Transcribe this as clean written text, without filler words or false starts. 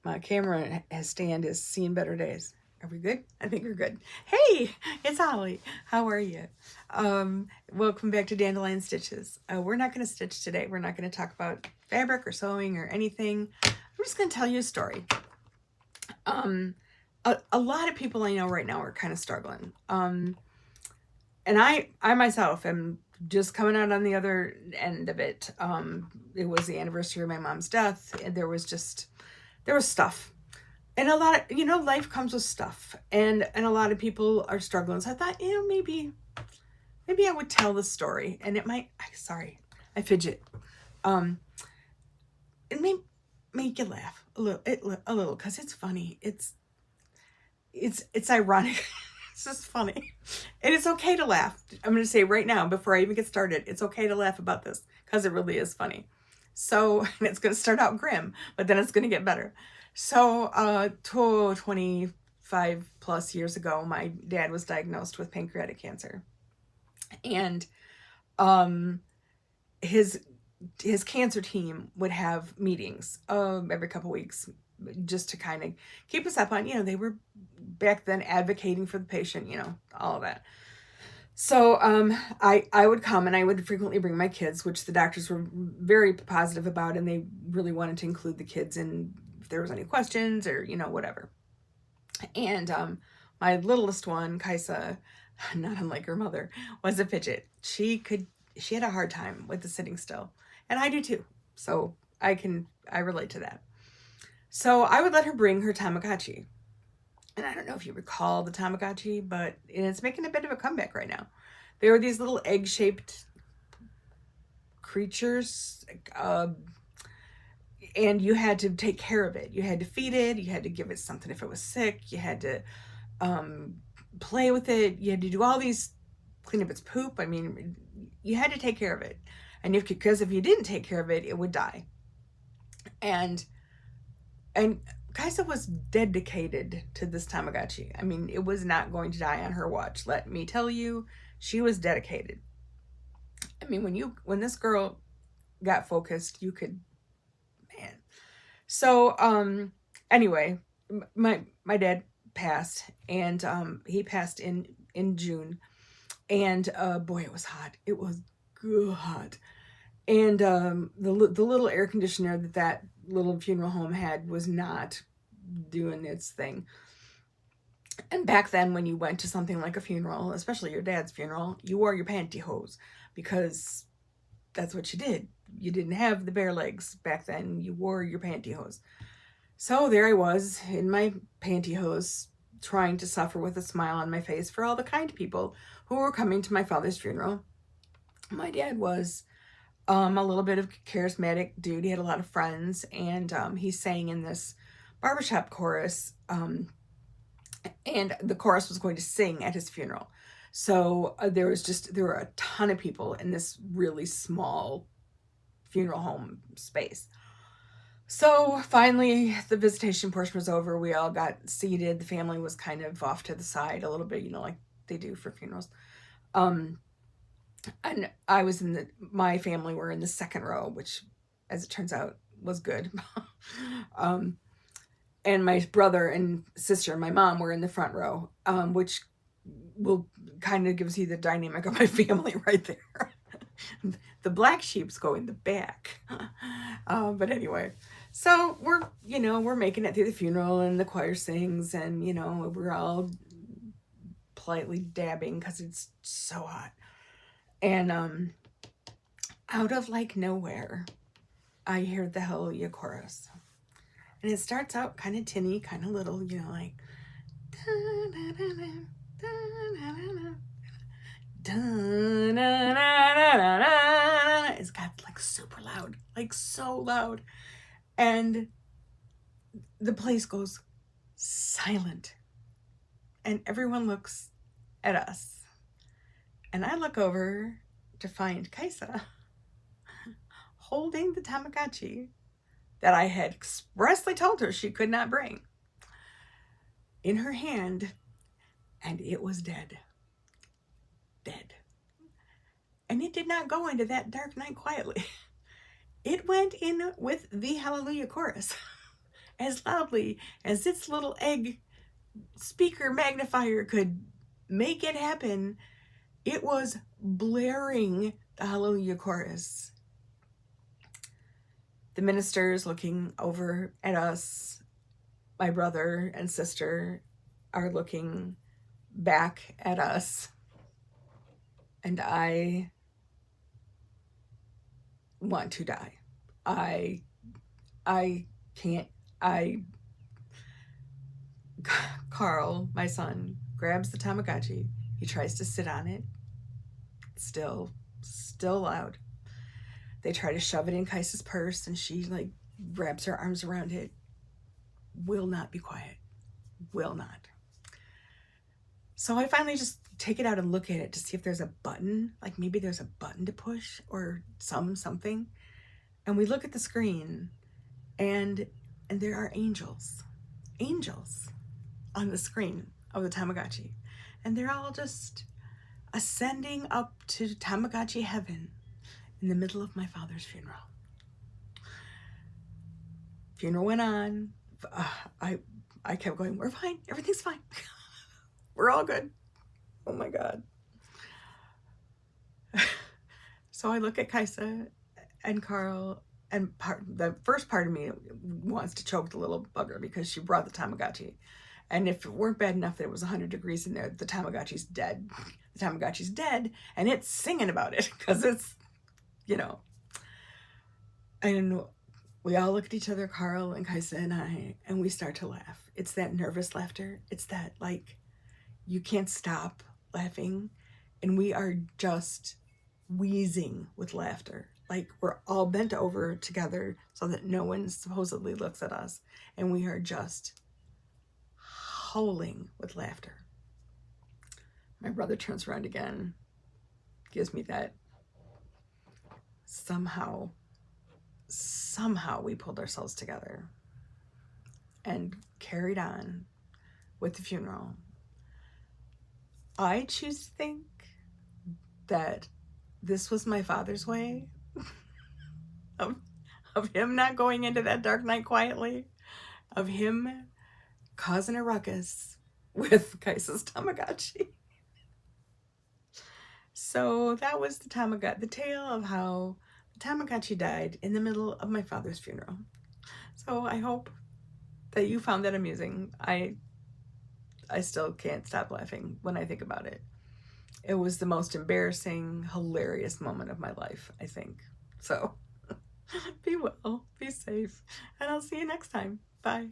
my camera stand is seeing better days. Are we good? I think we're good. Hey, it's Holly. How are you? Welcome back to Dandelion Stitches. We're not going to stitch today. We're not going to talk about fabric or sewing or anything. I'm just going to tell you a story. A lot of people I know right now are kind of struggling. And I myself am just coming out on the other end of it. It was the anniversary of my mom's death, and there was stuff. And a lot of, life comes with stuff. And a lot of people are struggling. So I thought, maybe I would tell the story. And it might, I fidget. It may make you laugh a little, because it's funny. It's ironic. It's just funny. And it's okay to laugh. I'm going to say right now, before I even get started, it's okay to laugh about this, because it really is funny. So, and it's going to start out grim, but then it's going to get better. So, 25 plus years ago, my dad was diagnosed with pancreatic cancer. And his cancer team would have meetings every couple weeks, just to kind of keep us up on, they were back then advocating for the patient, all of that. So I would come, and I would frequently bring my kids, which the doctors were very positive about, and they really wanted to include the kids in if there was any questions or, whatever. And my littlest one, Kaisa, not unlike her mother, was a fidget. She had a hard time with the sitting still, and I do too. So I relate to that. So I would let her bring her Tamagotchi. And I don't know if you recall the Tamagotchi, but it's making a bit of a comeback right now. They were these little egg-shaped creatures, and you had to take care of it. You had to feed it. You had to give it something if it was sick. You had to play with it. You had to do all these, clean up its poop. I mean, you had to take care of it. And because if you didn't take care of it, it would die. And Kaisa was dedicated to this Tamagotchi. I mean, it was not going to die on her watch. Let me tell you, she was dedicated. I mean, when this girl got focused, you could, man. So, anyway, my dad passed, and he passed in June, and boy, it was hot. It was good hot. And the little air conditioner that little funeral home had was not doing its thing. And back then, when you went to something like a funeral, especially your dad's funeral, you wore your pantyhose, because that's what you did. You didn't have the bare legs back then. You wore your pantyhose. So there I was in my pantyhose, trying to suffer with a smile on my face for all the kind people who were coming to my father's funeral. My dad was a little bit of a charismatic dude. He had a lot of friends, and he sang in this barbershop chorus, and the chorus was going to sing at his funeral. So there were a ton of people in this really small funeral home space. So finally, the visitation portion was over. We all got seated. The family was kind of off to the side a little bit, like they do for funerals. And I was my family were in the second row, which, as it turns out, was good. And my brother and sister and my mom were in the front row, which will kind of gives you the dynamic of my family right there. The black sheeps go in the back. But anyway, so we're making it through the funeral, and the choir sings, and, we're all politely dabbing because it's so hot. And out of nowhere, I hear the Hallelujah chorus. And it starts out kind of tinny, kind of little, like, it's got super loud, so loud. And the place goes silent. And everyone looks at us. And I look over to find Kaisa holding the Tamagotchi that I had expressly told her she could not bring in her hand, and it was dead. And it did not go into that dark night quietly. It went in with the Hallelujah chorus. as loudly as its little egg speaker magnifier could make it happen. It was blaring the Hallelujah chorus. The ministers looking over at us, my brother and sister are looking back at us, and I want to die. I can't. Carl, my son, grabs the Tamagotchi. He tries to sit on it. Still loud. They try to shove it in Kaisa's purse, and she like wraps her arms around it. Will not be quiet. Will not. So I finally just take it out and look at it to see if there's a button, like maybe there's a button to push or something. And we look at the screen, and there are angels on the screen of the Tamagotchi, and they're all just ascending up to Tamagotchi heaven in the middle of my father's funeral. Funeral went on. I kept going, we're fine, everything's fine. We're all good. Oh my God. So I look at Kaisa and Carl, and the first part of me wants to choke the little bugger because she brought the Tamagotchi. And if it weren't bad enough that it was 100 degrees in there, the Tamagotchi's dead. The Tamagotchi's dead, and it's singing about it because it's, you know. And we all look at each other, Carl and Kaisa and I, and we start to laugh. It's that nervous laughter. It's that, like, you can't stop laughing. And we are just wheezing with laughter. Like, we're all bent over together so that no one supposedly looks at us. And we are just howling with laughter. My brother turns around again, gives me that somehow we pulled ourselves together and carried on with the funeral. I choose to think that this was my father's way of him not going into that dark night quietly, of him causing a ruckus with Kaisa's Tamagotchi. So that was the tale of how the Tamagotchi died in the middle of my father's funeral. So I hope that you found that amusing. I still can't stop laughing when I think about it. It was the most embarrassing, hilarious moment of my life, I think. So be well, be safe, and I'll see you next time. Bye.